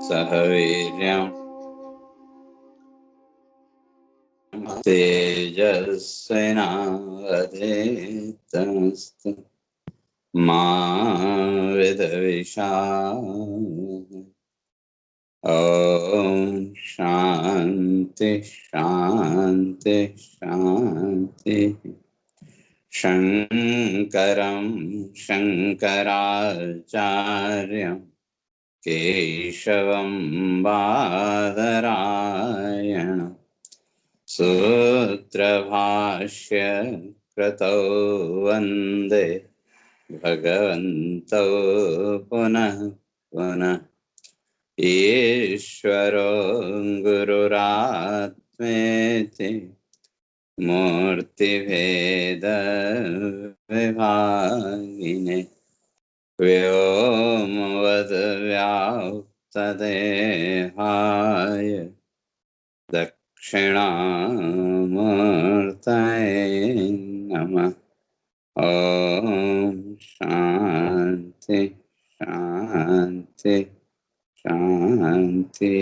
सह वीर्यं तेजस्विनावधीतमस्तु मा विद्विषावहै। ओम शांति शांति शांति। शंकरं शंकराचार्यं केशवं बादरायणं सूत्रभाष्य कृतौ वन्दे भगवन्तौ पुनः पुनः। ईश्वरो गुरुरात्मेति मूर्तिभेद विभागिने व्योमवद्व्याप्तदेहाय दक्षिणामूर्तये नमः। ओम शांति शांति शांति।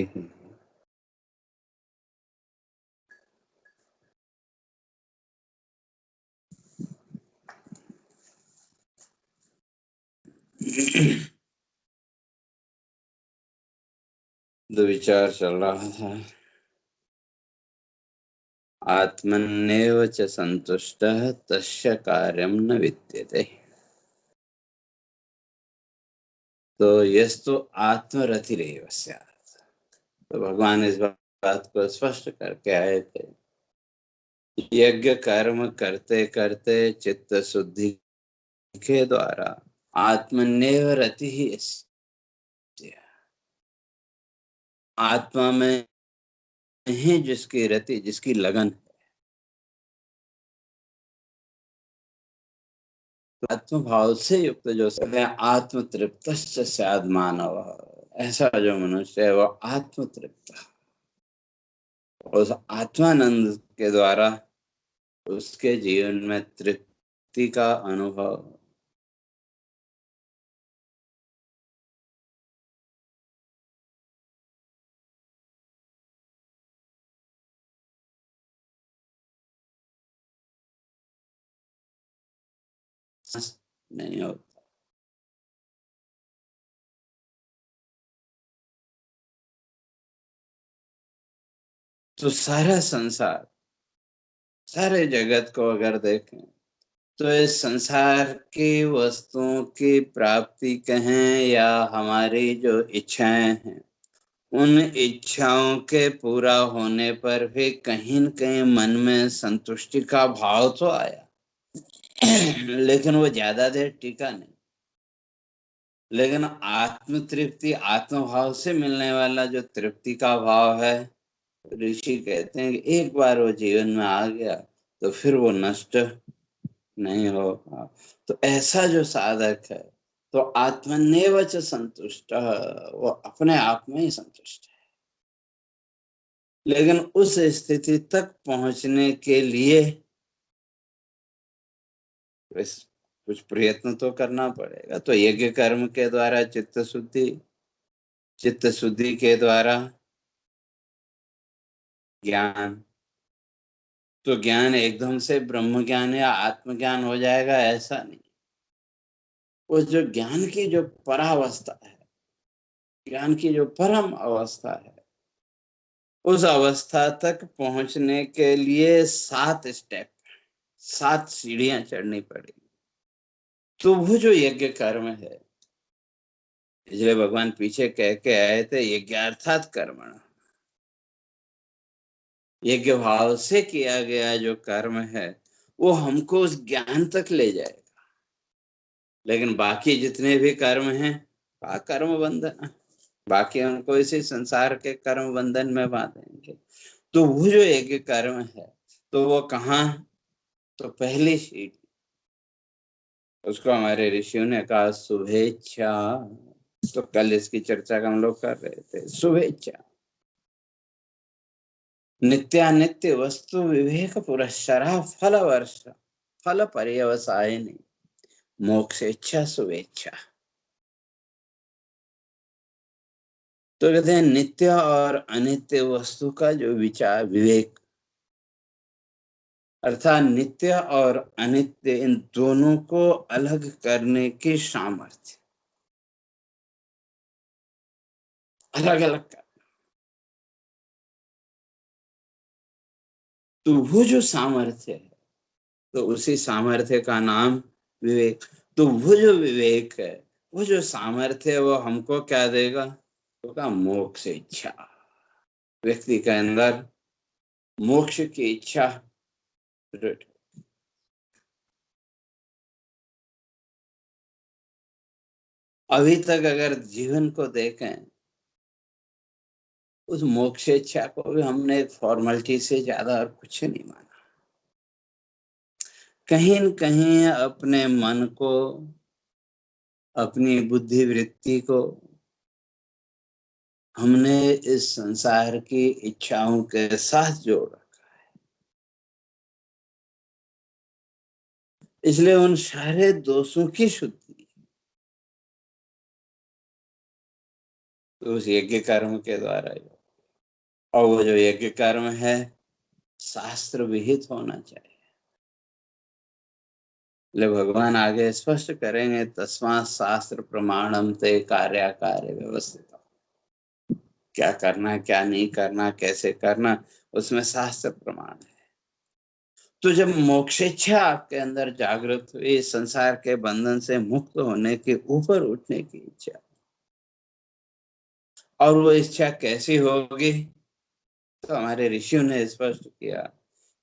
दो विचार चल रहा था। आत्मन्नेव च संतुष्टः तस्य कार्यं न विद्यते। तो यस्तु आत्मरतिरेव स्यात्। तो भगवान इस बात को स्पष्ट करके आए थे। यज्ञ कर्म करते करते चित्त शुद्धि के द्वारा आत्मन्नेव रति ही आत्मा में ही जिसकी रति, जिसकी लगन, आत्मभाव से युक्त जो है आत्म तृप्त स्याद मानव। ऐसा जो मनुष्य है वो आत्म तृप्त, उस आत्मानंद के द्वारा उसके जीवन में तृप्ति का अनुभव। नहीं होता। तो सारा संसार, सारे जगत को अगर देखें तो इस संसार की वस्तुओं की प्राप्ति कहें या हमारी जो इच्छाएं हैं, उन इच्छाओं के पूरा होने पर भी कहीं न कहीं मन में संतुष्टि का भाव तो आया, लेकिन वो ज्यादा देर टिका नहीं। लेकिन आत्म तृप्ति, आत्मभाव से मिलने वाला जो तृप्ति का भाव है, ऋषि कहते हैं कि एक बार वो जीवन में आ गया तो फिर वो नष्ट नहीं होगा। तो ऐसा जो साधक है तो आत्मन्नेव च संतुष्ट, वो अपने आप में ही संतुष्ट है। लेकिन उस स्थिति तक पहुंचने के लिए कुछ प्रयत्न तो करना पड़ेगा। तो यज्ञ कर्म के द्वारा चित्त शुद्धि, चित्त शुद्धि के द्वारा ज्ञान। तो ज्ञान एकदम से ब्रह्म ज्ञान या आत्मज्ञान हो जाएगा ऐसा नहीं। वो जो ज्ञान की जो परावस्था है, ज्ञान की जो परम अवस्था है, उस अवस्था तक पहुंचने के लिए 7 स्टेप, 7 सीढ़ियां चढ़नी पड़ेगी। तो वो जो यज्ञ कर्म है, इसलिए भगवान पीछे कह के आए थे यज्ञार्थात कर्मण। यज्ञ भाव से किया गया जो कर्म है वो हमको उस ज्ञान तक ले जाएगा। लेकिन बाकी जितने भी कर्म हैं, कर्म बंधन, बाकी उनको इसी संसार के कर्म बंधन में बांधेंगे। तो वो जो यज्ञ कर्म है तो वो कहाँ, तो पहली सीढ़ी, उसको हमारे ऋषियों ने कहा शुभेच्छा। तो कल इसकी चर्चा हम लोग कर रहे थे। शुभेच्छा नित्यानित्य वस्तु विवेक पुरस्सरा फल वर्ष फल पर्यवसायिनी मोक्षेच्छा शुभेच्छा। तो कहते हैं नित्य और अनित्य वस्तु का जो विचार विवेक, अर्थात नित्य और अनित्य इन दोनों को अलग करने की सामर्थ्य, अलग अलग कर, तो वो जो सामर्थ्य है, तो उसी सामर्थ्य का नाम विवेक। तो वो जो विवेक है, वो जो सामर्थ्य है, वो हमको क्या देगा? तो का मोक्ष इच्छा, व्यक्ति के अंदर मोक्ष की इच्छा प्रकट। अभी तक अगर जीवन को देखें, उस मोक्ष इच्छा को भी हमने एक फॉर्मेलिटी से ज्यादा और कुछ नहीं माना। कहीं न कहीं अपने मन को, अपनी बुद्धि वृत्ति को हमने इस संसार की इच्छाओं के साथ जोड़ रखा है। इसलिए उन सारे दोषों की शुद्धि तो उस यज्ञ कर्म के द्वारा ही, और वो जो यज्ञ कर्म है शास्त्र विहित होना चाहिए। ले भगवान आगे स्पष्ट करेंगे, तस्मात् शास्त्र प्रमाणम ते कार्याकार्य व्यवस्थित। क्या करना, क्या नहीं करना, कैसे करना, उसमें शास्त्र प्रमाण है। तो जब मोक्षेच्छा आपके अंदर जागृत हुई, संसार के बंधन से मुक्त होने के, ऊपर उठने की इच्छा, और वो इच्छा कैसी होगी? तो हमारे ऋषियों ने स्पष्ट किया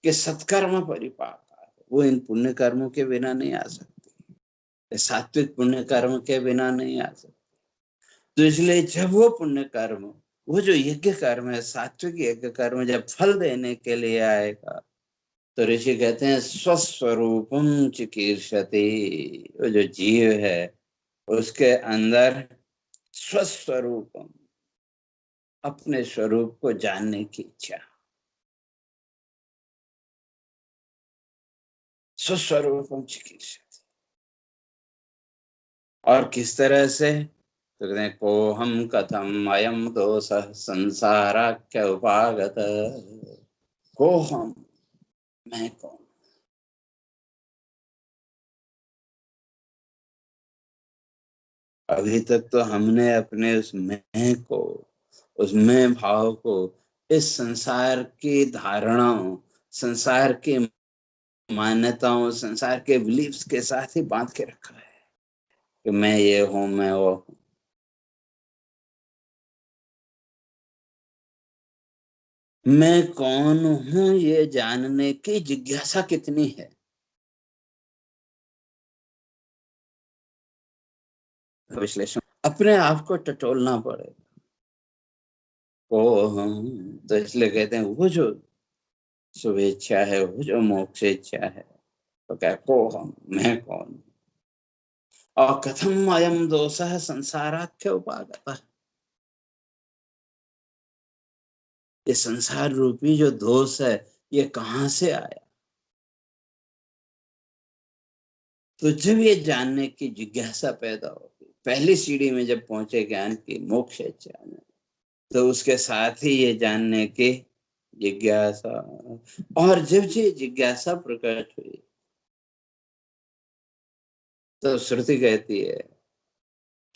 कि सत्कर्म परिपाक, वो इन पुण्य कर्मों के बिना नहीं आ सकती, सात्विक पुण्य कर्म के बिना नहीं आ सकती। तो इसलिए जब वो पुण्य कर्म, वो जो यज्ञ कर्म है, सात्विक यज्ञ कर्म जब फल देने के लिए आएगा, तो ऋषि कहते हैं स्वस्वरूपम चिकीर्षति। वो जो जीव है उसके अंदर स्वस्वरूपम, अपने स्वरूप को जानने की इच्छा, स्वस्वरूपम चिकीर्षति। और किस तरह से? तो कहते हैं को हम कथम अयम दोष संसाराख्य उपागत। को हम, मैं कौन? अभी तक तो हमने अपने उस मैं को, उस मैं भाव को इस संसार की धारणाओं, संसार की मान्यताओं, संसार के बिलीफ्स के साथ ही बांध के रखा है कि मैं ये हूं, मैं वो हूं। मैं कौन हूं ये जानने की जिज्ञासा कितनी है? विश्लेषण अपने आप को टटोलना पड़ेगा। ओ हम, तो इसलिए कहते हैं वो जो शुभेच्छा है, वो जो मोक्ष इच्छा है, तो क्या को हम, मैं कौन? और कथम अयम दोषः संसाराख्य उपागतः, ये संसार रूपी जो दोष है, ये कहाँ से आया? तो जब ये जानने की जिज्ञासा पैदा होगी, पहली सीढ़ी में जब पहुंचे ज्ञान की, मोक्ष इच्छा में, तो उसके साथ ही ये जानने की जिज्ञासा, और जब ये जिज्ञासा प्रकट हुई, तो श्रुति कहती है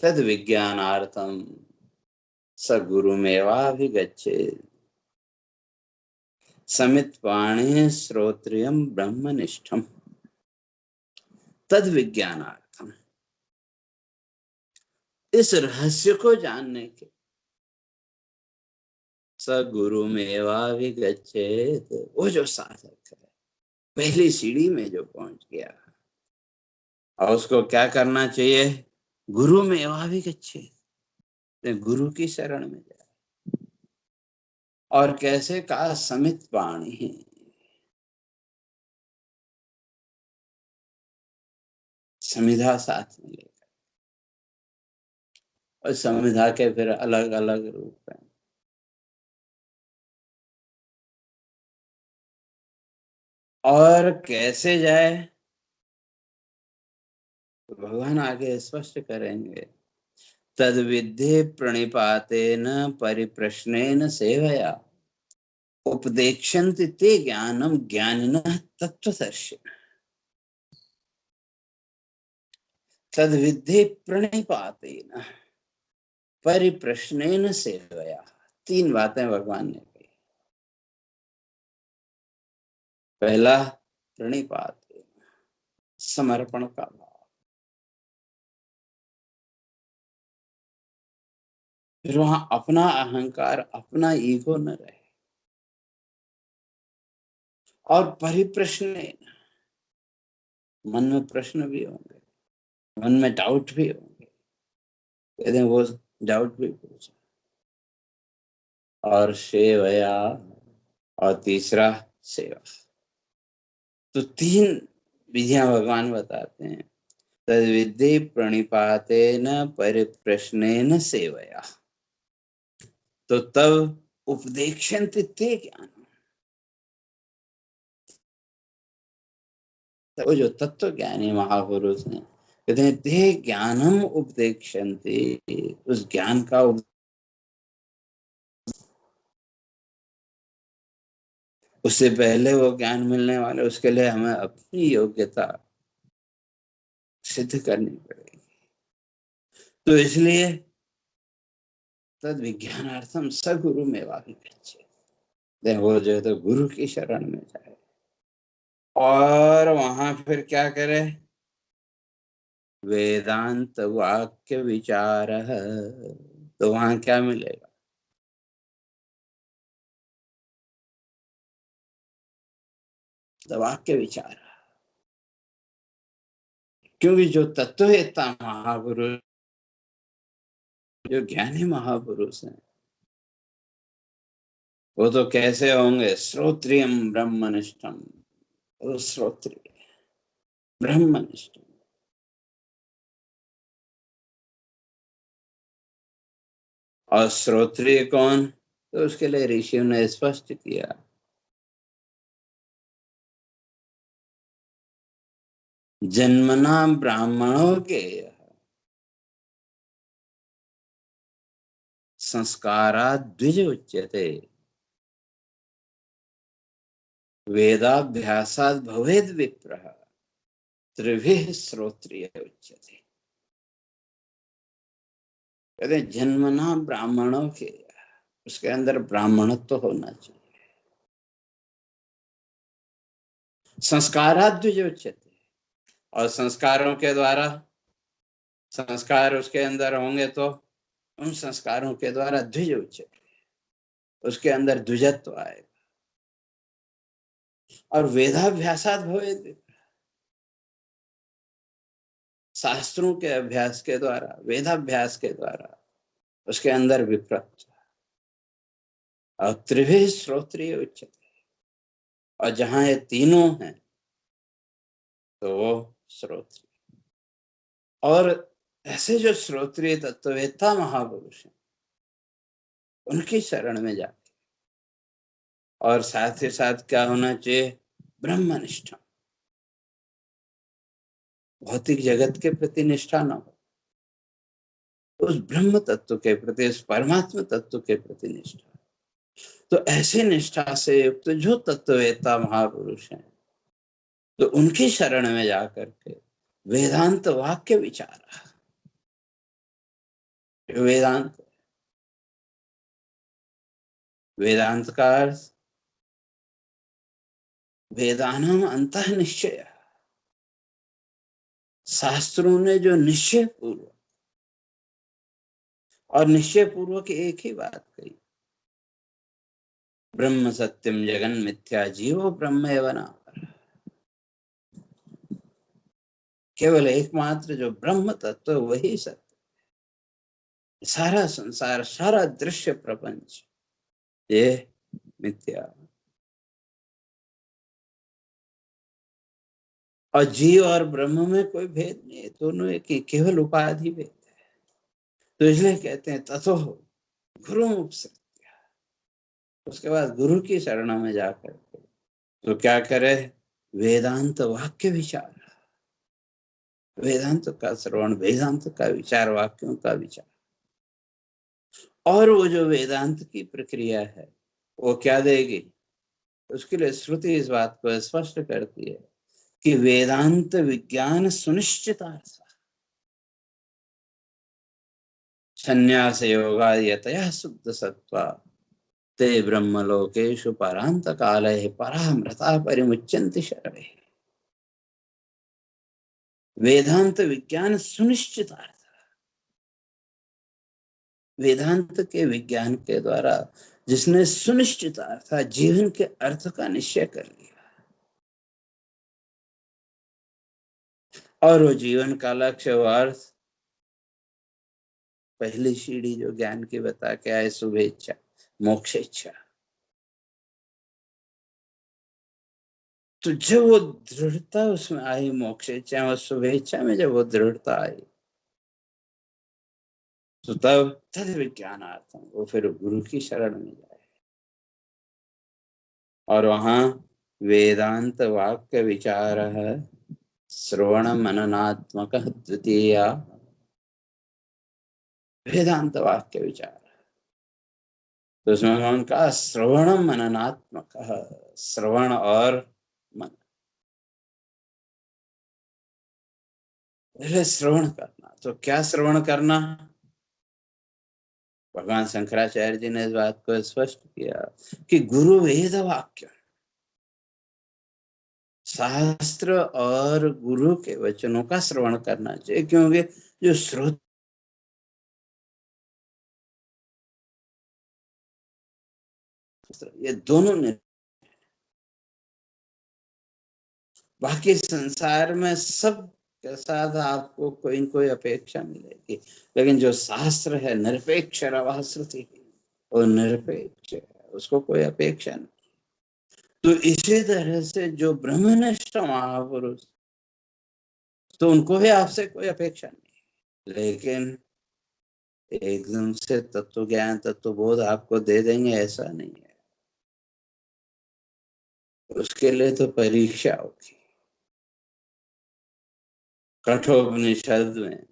तद विज्ञानार्थम स गुरुमेवाभिगच्छेत् समित पाणे श्रोत्रियम ब्रह्मनिष्ठम। तद विज्ञानार्थम, इस रहस्य को जानने के, स गुरुमेवाभिगच्छेत्, वो जो साधक है पहली सीढ़ी में जो पहुंच गया, और उसको क्या करना चाहिए? गुरु में एवाभिगच्छेत्, गुरु की शरण में जाए। और कैसे? कहा समित पाणी, समिधा साथ में लेकर। और समिधा के फिर अलग अलग रूप हैं। और कैसे जाए? तो भगवान आगे स्पष्ट करेंगे तद विद्धि प्रणिपातेन परिप्रश्नेन सेवया उपदेक्षन्ति ते ज्ञानम ज्ञानिनः तत्त्वदर्शिनः। तद विद्धि प्रणिपातेन परिप्रश्नेन सेवया। तीन बातें भगवान ने कही। पहला प्रणिपात, समर्पण का भाव। फिर वहां अपना अहंकार, अपना ईगो न रहे। और परिप्रश्न, मन में प्रश्न भी होंगे, मन में डाउट भी होंगे, कहते हैं वो डाउट भी पूछे। और सेवया, और तीसरा सेवा। तो तीन विधियां भगवान बताते हैं। तद्विद्धि प्रणिपातेन परिप्रश्नेन सेवया। तो तब उपदेक्षन्ति ते ज्ञान, वो जो तत्व ज्ञानी महापुरुष हैं, कहते हैं ते ज्ञानम उपदेक्षन्ति, उस ज्ञान का उससे पहले वो ज्ञान मिलने वाले, उसके लिए हमें अपनी योग्यता सिद्ध करनी पड़ेगी। तो इसलिए तद विज्ञानार्थम सगुरु में वाभिगच्छेत्, वो जो है तो गुरु की शरण में जाए। और वहां फिर क्या करे? वेदांत वाक्य विचार। तो वहां क्या मिलेगा? तो वाक्य विचार। क्योंकि जो तत्ववेत्ता महापुरुष, जो ज्ञानी महापुरुष हैं, वो तो कैसे होंगे? श्रोत्रियम ब्रह्मनिष्ठम, वो श्रोत्रिय ब्रह्मनिष्ठ। और श्रोत्रिय कौन? तो उसके लिए ऋषियों ने स्पष्ट किया, जन्मना ब्राह्मणों के संस्कारात् द्विज उच्यते, वेदाभ्यासात् भवेद विप्रः, त्रिभिः श्रोत्रिय उच्यते। कहते जन्मना ब्राह्मणों के, उसके अंदर ब्राह्मणत्व तो होना चाहिए। संस्कारात् द्विज उच्यते, और संस्कारों के द्वारा, संस्कार उसके अंदर होंगे तो उन संस्कारों के द्वारा द्विज उच्यते, उसके अंदर द्विजत्व आएगा। और वेदाभ्यासात् भवेद, शास्त्रों के अभ्यास के द्वारा, वेदाभ्यास के द्वारा उसके अंदर विप्रत्व। और त्रिभिः श्रोत्रिय उच्यते, और जहां ये तीनों हैं तो वो श्रोत्रिय। और ऐसे जो श्रोत्रिय तत्ववेत्ता महापुरुष हैं, उनकी शरण में जाते। और साथ ही साथ क्या होना चाहिए? ब्रह्मनिष्ठा। भौतिक जगत के प्रति निष्ठा न हो, उस ब्रह्म तत्व के प्रति, उस परमात्मा तत्व के प्रति निष्ठा। तो ऐसे निष्ठा से युक्त जो तत्ववेत्ता महापुरुष हैं, तो उनकी शरण में जाकर के वेदांत वाक्य विचार। वेदांत, वेदांत का अर्थ वेदानाम अंतः निश्चय, शास्त्रों ने जो निश्चय पूर्वक, और निश्चय पूर्वक एक ही बात कही, ब्रह्म सत्यम जगन मिथ्या जीवो ब्रह्म एव नापरः। केवल एकमात्र जो ब्रह्म तत्व, वही सत्य। सारा संसार, सारा दृश्य प्रपंच ये मिथ्या। और जीव और ब्रह्म में कोई भेद नहीं है, दोनों एक ही, केवल उपाधि भेद है। तो इसलिए कहते हैं ततो गुरु मुक्ति। उसके बाद गुरु की शरण में जाकर तो क्या करे? वेदांत वाक्य विचार, वेदांत का श्रवण, वेदांत का विचार, वाक्यों का विचार। और वो जो वेदांत की प्रक्रिया है वो क्या देगी? उसके लिए श्रुति इस बात को स्पष्ट करती है कि वेदांत विज्ञान सुनिश्चितार्थ संन्यास योगा यतया शुद्ध सत्वा ते ब्रह्मलोकेषु परांत काले परामृता परिमुच्यन्ति शरवे। वेदांत विज्ञान सुनिश्चितार्थ, वेदांत के विज्ञान के द्वारा जिसने सुनिश्चित अर्थात जीवन के अर्थ का निश्चय कर लिया और वो जीवन का लक्ष्य व अर्थ पहली सीढ़ी जो ज्ञान की बता के आए शुभेच्छा मोक्ष इच्छा, तो जब वो दृढ़ता उसमें आई मोक्ष इच्छा और शुभेच्छा में जब वो दृढ़ता आई तो तब तद विज्ञानार्थम वो फिर गुरु की शरण में जाए और वहां वेदांत वाक्य विचार है श्रवण मननात्मक द्वितीय वेदांत वाक्य विचार, तो उसमें उनका श्रवण मननात्मक श्रवण और मन, पहले श्रवण करना। तो क्या श्रवण करना? भगवान शंकराचार्य जी ने इस बात को स्पष्ट किया कि गुरु वेद वाक्य शास्त्र और गुरु के वचनों का श्रवण करना चाहिए, क्योंकि जो श्रोत ये दोनों ने बाकी संसार में सब के साथ आपको कोई न कोई अपेक्षा मिलेगी, लेकिन जो शास्त्र है निरपेक्ष रवा श्रुति, वो निरपेक्ष है, उसको कोई अपेक्षा नहीं। तो इसी तरह से जो ब्रह्मनिष्ठ महापुरुष, तो उनको भी आपसे कोई अपेक्षा नहीं, लेकिन एकदम से तत्व ज्ञान तत्व बोध आपको दे देंगे ऐसा नहीं है। उसके लिए तो परीक्षा होगी। कठोपनिषद में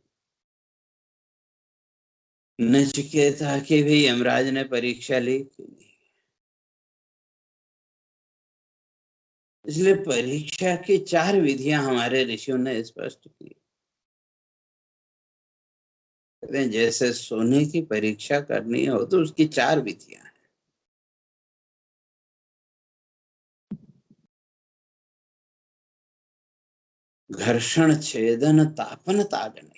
नचिकेता की भी यमराज ने परीक्षा ली, इसलिए परीक्षा की 4 विधियां हमारे ऋषियों ने स्पष्ट की। कहते हैं जैसे सोने की परीक्षा करनी हो तो उसकी 4 विधियां हैं। घर्षण छेदन तापन ताड़न,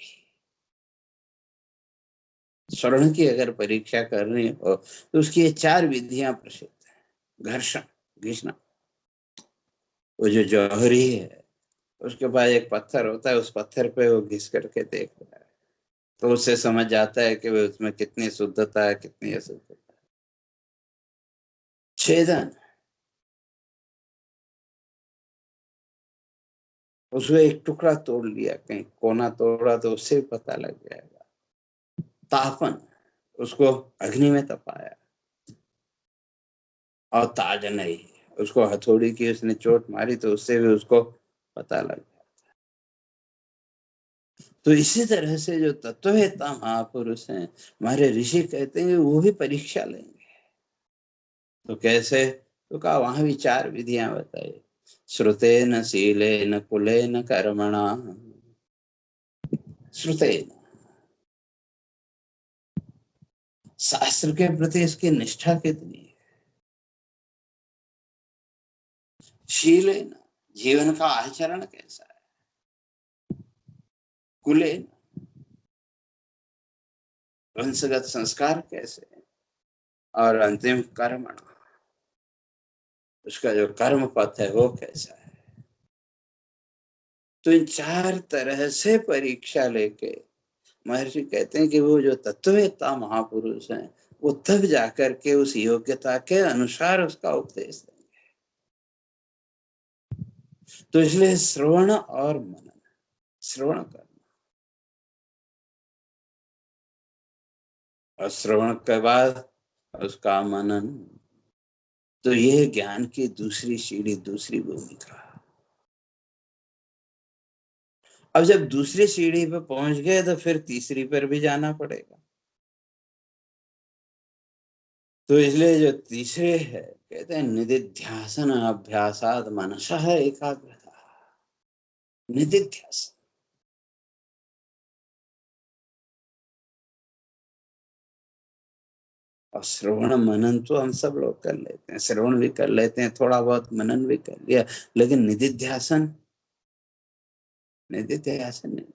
स्वर्ण की अगर परीक्षा करनी हो तो उसकी ये 4 विधियां प्रसिद्ध है। घर्षण घिसना, वो जो जौहरी है उसके पास एक पत्थर होता है, उस पत्थर पे वो घिस करके देखता है तो उससे समझ जाता है कि वो उसमें कितनी शुद्धता है कितनी अशुद्धता है। छेदन, उसमें एक टुकड़ा तोड़ लिया, कहीं कोना तोड़ा तो उससे भी पता लग जाएगा। तापन, उसको अग्नि में तपाया। और ताज नहीं, उसको हथौड़ी की उसने चोट मारी तो उससे भी उसको पता लग गया। तो इसी तरह से जो तत्ववेत्ता महापुरुष हैं हमारे ऋषि कहते हैं वो भी परीक्षा लेंगे। तो कैसे? तो कहा वहां भी 4 विधियां बताई। श्रुतेन शीलेन कुलेन कर्मणा, श्रुतेन शास्त्र के प्रति इसकी निष्ठा कितनी है। शीलेन जीवन का आचरण कैसा है। कुलेन वंशगत संस्कार कैसे है। और अंतिम कर्मणा, उसका जो कर्म पथ है वो कैसा है। तो इन 4 तरह से परीक्षा लेके महर्षि कहते हैं कि वो जो तत्ववेत्ता महापुरुष हैं वो तब जाकर के उस योग्यता के अनुसार उसका उपदेश देंगे। तो इसलिए श्रवण और मनन, श्रवण करना और श्रवण के बाद उसका मनन, तो ये ज्ञान की दूसरी सीढ़ी, दूसरी भूमिका। अब जब दूसरी सीढ़ी पे पहुंच गए तो फिर तीसरी पर भी जाना पड़ेगा। तो इसलिए जो तीसरे है, कहते हैं निदिध्यासन अभ्यासाद मनसः एकाग्रता। निदिध्यासन, और श्रवण मनन तो हम सब लोग कर लेते हैं, श्रवण भी कर लेते हैं, थोड़ा बहुत मनन भी कर लिया, लेकिन निदिध्यासन, निदिध्यासन नहीं।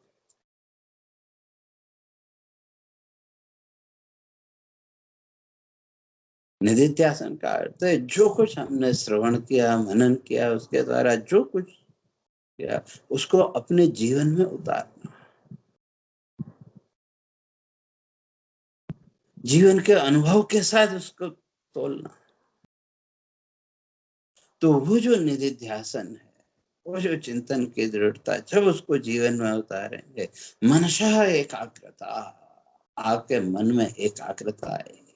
निदिध्यासन का अर्थ है जो कुछ हमने श्रवण किया, मनन किया, उसके द्वारा जो कुछ किया उसको अपने जीवन में उतारना, जीवन के अनुभव के साथ उसको तोलना। तो वो जो निधिध्यासन है, वो जो चिंतन की दृढ़ता, जब उसको जीवन में उतारेंगे, मनशः एकाग्रता, आपके मन में एकाग्रता आएगी।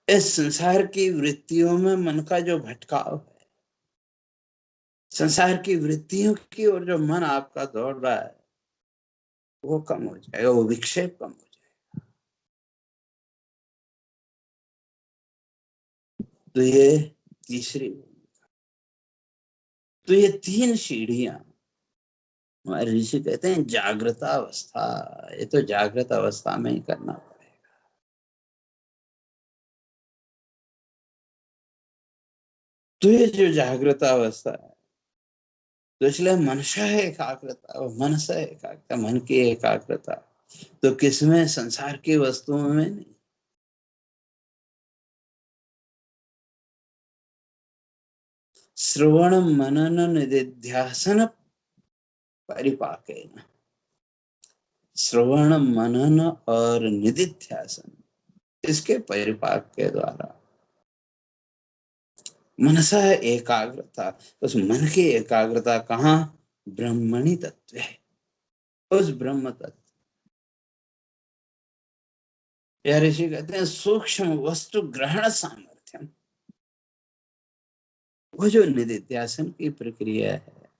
इस संसार की वृत्तियों में मन का जो भटकाव है, संसार की वृत्तियों की ओर जो मन आपका दौड़ रहा है, वो कम हो जाएगा, वो विक्षेप कम हो जाएगा। तो ये तीसरी, तो ये तीन सीढ़ियां हमारे ऋषि कहते हैं जागृत अवस्था, ये तो जागृत अवस्था में ही करना पड़ेगा। तो ये जो जागृत अवस्था है, तो इसलिए मनसा है एकाग्रता, और मन से एकाग्रता, मन की एकाग्रता तो किसमें, संसार की वस्तुओं में नहीं। श्रवण मनन निधिध्यासन परिपाकेन, श्रवण मनन और निधिध्यासन, इसके परिपाक के द्वारा मनसा एकाग्रता, उस मन की एकाग्रता कहाँ, ब्रह्मणि तत्व है, उस ब्रह्म तत्व। या ऋषि कहते हैं सूक्ष्म वस्तु ग्रहण सामर्थ्यम, वो जो निधिध्यासन की प्रक्रिया है,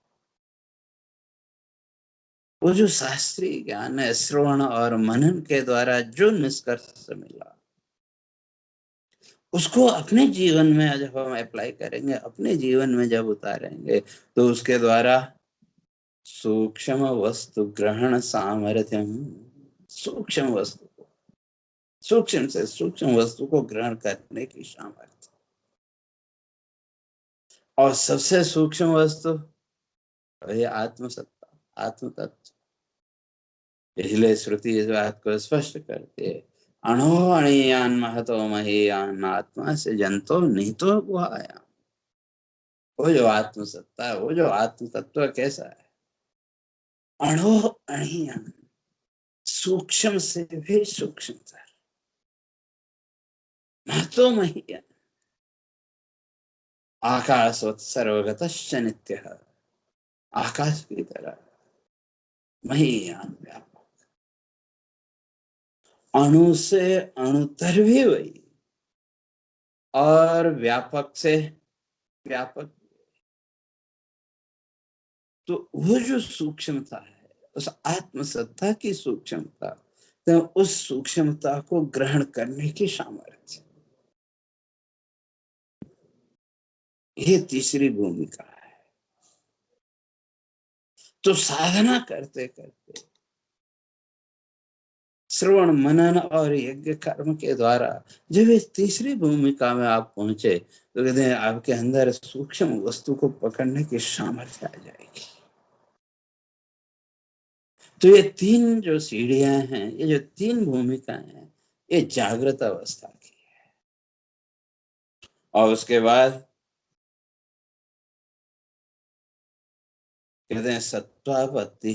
वो जो शास्त्रीय ज्ञान है, श्रवण और मनन के द्वारा जो निष्कर्ष मिला, उसको अपने जीवन में जब हम अप्लाई करेंगे, अपने जीवन में जब उतारेंगे, तो उसके द्वारा सूक्ष्म वस्तु ग्रहण सामर्थ्यम, सूक्ष्म वस्तु, सूक्ष्म से सूक्ष्म वस्तु को ग्रहण करने की सामर्थ्य, और सबसे सूक्ष्म वस्तु ये आत्मसत्ता, आत्म तत्व। इसलिए श्रुति इस बात को स्पष्ट करती है, अणो अणीयान महतो महीयान आत्मा से जंतो निहितो गुहायाम। वो जो आत्मसत्ता है, वो जो आत्म तत्व कैसा है, अणो अणीयान, सूक्ष्म से भी सूक्ष्म, महतो महीयान, आकाशवत् सर्वगतश्च नित्यः, आकाश की तरह महीयान व्यापक, अणु से अणुतर भी वही, और व्यापक से व्यापक। तो वो जो सूक्ष्मता है, उस आत्मसत्ता की सूक्ष्मता, तो उस सूक्ष्मता को ग्रहण करने की सामर्थ्य, ये तीसरी भूमिका है। तो साधना करते करते, श्रवण मनन और यज्ञ कर्म के द्वारा जब इस तीसरी भूमिका में आप पहुंचे, तो कहते हैं आपके अंदर सूक्ष्म वस्तु को पकड़ने की सामर्थ्य आ जाएगी। तो ये तीन जो सीढ़ियां हैं, ये जो तीन भूमिकाएं हैं, ये जागृत अवस्था की है। और उसके बाद कहते हैं सत्वापत्ति,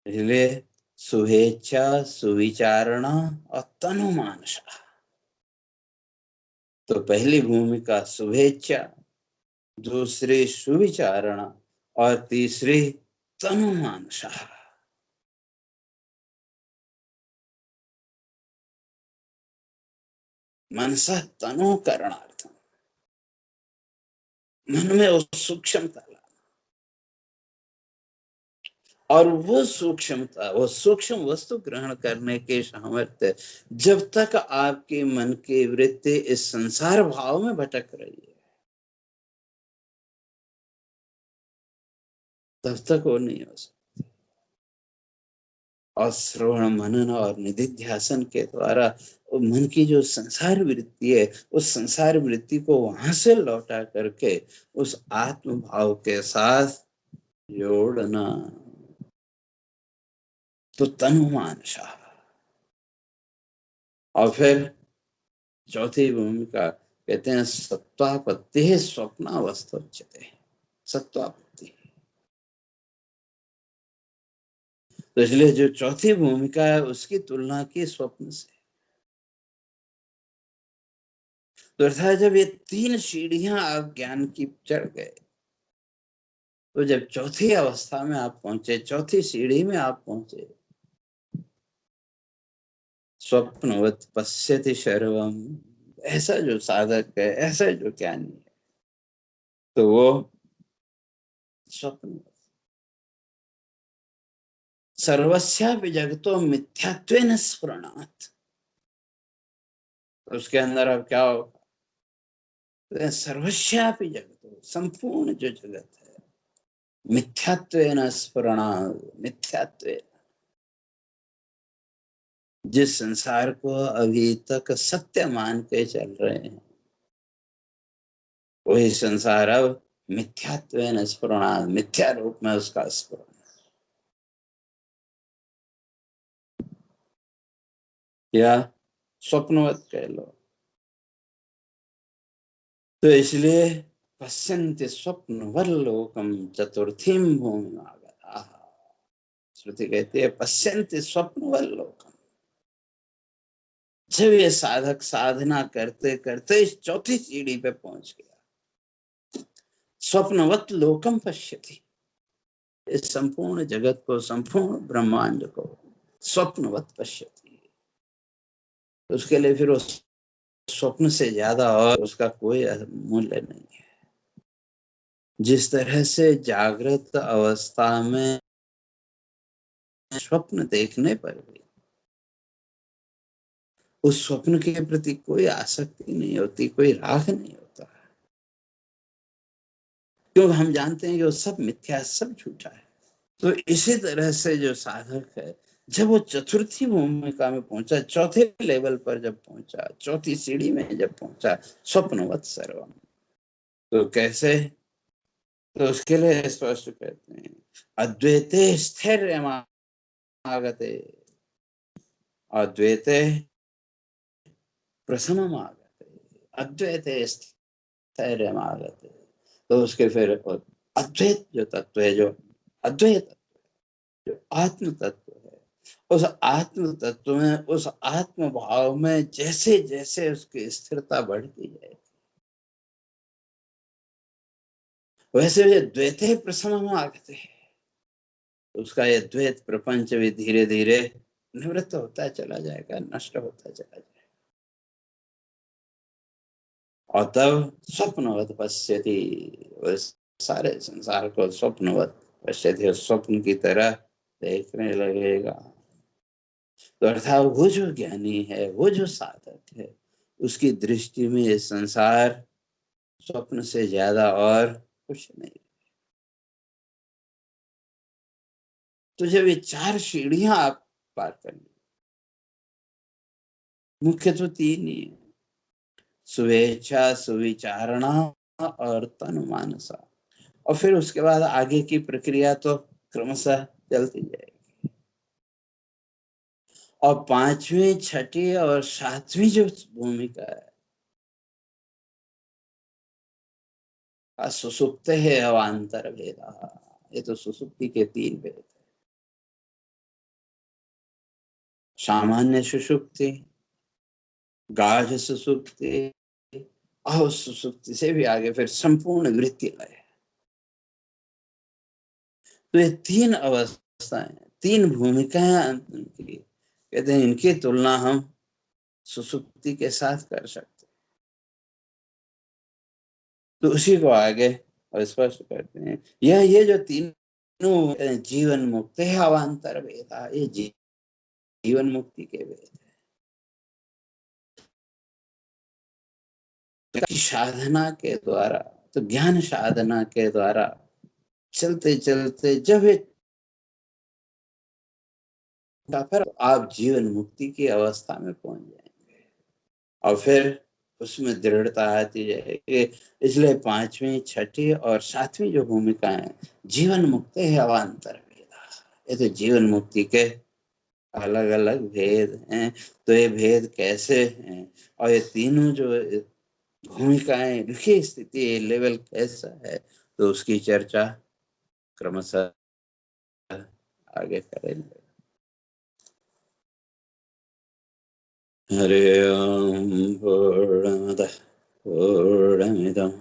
इसलिए शुभेच्छा, सुविचारणा और तनुमानसा। तो पहली भूमिका शुभेच्छा, दूसरी सुविचारणा, और तीसरी तनुमानसा। मनसा तनु करणार्थ, मन में उस सूक्ष्मता लाना, और वो सूक्ष्मता, वो सूक्ष्म वस्तु ग्रहण करने के सामर्थ्य, जब तक आपके मन की वृत्ति इस संसार भाव में भटक रही है, तब तक वो नहीं हो सकता। और श्रवण मनन और निधिध्यासन के द्वारा मन की जो संसार वृत्ति है, उस संसार वृत्ति को वहां से लौटा करके उस आत्म भाव के साथ जोड़ना। तो तनु मानसा। और फिर चौथी भूमिका कहते हैं सत्वापत्ति स्वप्नावस्थोच्यते। सत्वापत्ति। तो इसलिए जो चौथी भूमिका है उसकी तुलना की स्वप्न से। तो अर्थात जब ये तीन सीढ़ियां आप ज्ञान की चढ़ गए, तो जब चौथी अवस्था में आप पहुंचे, चौथी सीढ़ी में आप पहुंचे, स्वप्नवत पश्यति सर्वम, ऐसा जो साधक है, ऐसा जो ज्ञानी है, तो वो स्वप्न सर्वस्यापि जगतो मिथ्यात्वेन स्फुरणात्। तो उसके अंदर अब क्या होगा? तो सर्वस्यापि जगतो, संपूर्ण जो जगत है, मिथ्यात्वेन स्फुरणात्, मिथ्यात्वेन, जिस संसार को अभी तक सत्य मान के चल रहे हैं, वही संसार अब मिथ्यात्वेन स्फुरणात्, मिथ्या रूप में उसका स्फुरण, या स्वप्नवत कह लो। तो इसलिए पश्यन्ति स्वप्नवल्लोकम चतुर्थीम भूमि आगताः। श्रुति कहती है पश्यन्ति स्वप्नवल्लोकम। जब ये साधक साधना करते करते इस चौथी सीढ़ी पे पहुंच गया, स्वप्नवत लोकम पश्यति, इस संपूर्ण जगत को, संपूर्ण ब्रह्मांड को स्वप्नवत पश्यति। उसके लिए फिर उस स्वप्न से ज्यादा और उसका कोई मूल्य नहीं है। जिस तरह से जागृत अवस्था में स्वप्न देखने पर भी उस स्वप्न के प्रति कोई आसक्ति नहीं होती, कोई राग नहीं होता, क्योंकि हम जानते हैं कि वो सब मिथ्या, सब झूठा है। तो इसी तरह से जो साधक है, जब वो चतुर्थी भूमिका में पहुंचा, चौथे लेवल पर जब पहुंचा, चौथी सीढ़ी में जब पहुंचा, स्वप्नवत सर्वम, तो कैसे? तो उसके लिए स्पष्ट कहते हैं अद्वैते स्थैर्यमागते, अद्वैते प्रशममागते, अद्वैते स्थैर्यमागते। तो उसके फिर अद्वैत जो तत्व है, जो अद्वैत, जो आत्म तत्व है, उस आत्म तत्व में, उस आत्म भाव में जैसे जैसे उसकी स्थिरता बढ़ती जाए, वैसे वैसे द्वैते प्रशममागते, उसका ये द्वैत प्रपंच भी धीरे धीरे निवृत्त होता चला जाएगा, नष्ट होता चला जाएगा। और तब स्वप्नवत पश्यति, उस सारे संसार को स्वप्नवत पश्यति, उस स्वप्न की तरह देखने लगेगा। तो अर्थात वो जो ज्ञानी है, वो जो साधक है, उसकी दृष्टि में ये संसार स्वप्न से ज्यादा और कुछ नहीं। तो जब ये चार सीढ़ियां आप पार कर ली, मुख्य तो तीन ही है, शुभेच्छा, सुविचारणा और तनु मानसा। और फिर उसके बाद आगे की प्रक्रिया तो क्रमशः चलती जाएगी। और पांचवी, छठी और सातवीं जो भूमिका है, सुसुप्त है अवान्तर भेदा, ये तो सुसुप्ति के तीन भेद है। सामान्य सुसुप्ति, गाढ़ सुसुप्ति, और सुसुप्ति से भी आगे फिर संपूर्ण वृत्ति लय। तो ये तीन अवस्थाएं, तीन भूमिकाएं की, कहते हैं इनकी तुलना हम सुसुप्ति के साथ कर सकते। तो उसी को आगे और स्पष्ट करते हैं, यह ये जो तीन जीवन मुक्ति है अवान्तर वेदा, ये जीवन मुक्ति के वेद की साधना के द्वारा, तो ज्ञान साधना के द्वारा चलते चलते जब एक फिर आप जीवन मुक्ति की अवस्था में पहुंच जाएंगे और फिर उसमें दृढ़ता आती जाएगी। इसलिए पांचवी, छठी और सातवीं जो भूमिका है, जीवन मुक्ति है अवान्तर वेदा, ये तो जीवन मुक्ति के अलग अलग भेद हैं। तो ये भेद कैसे हैं और ये तीनों जो भूमिकाएं, इनकी स्थिति, लेवल कैसा है, तो उसकी चर्चा क्रमशः आगे करेंगे। हरि ओम। पूर्णमदः पूर्णमिदं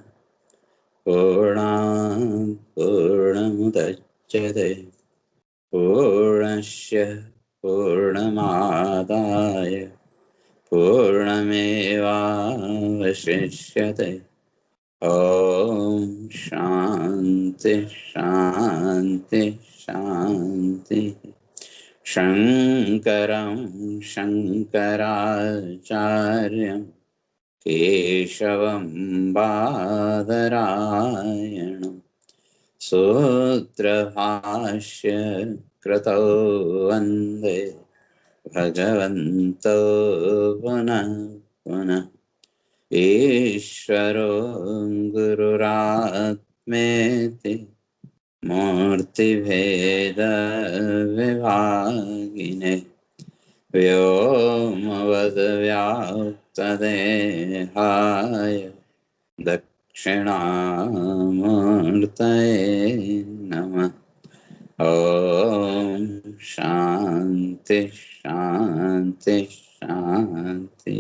पूर्णात् पूर्णमुदच्यते पूर्णस्य पूर्णमादाय पूर्णमेवावशिष्यते। ओम शांति शांति शांति। शंकरं शंकराचार्यं केशवं बादरायणं सूत्रभाष्य कृतौ वन्दे भगवन्तौ पुनः पुनः। ईश्वरो गुरुरात्मेति मूर्तिभेदविभागिने व्योमवद्व्याप्तदेहाय दक्षिणामूर्तये नमः। ओम शांति शांति शांति।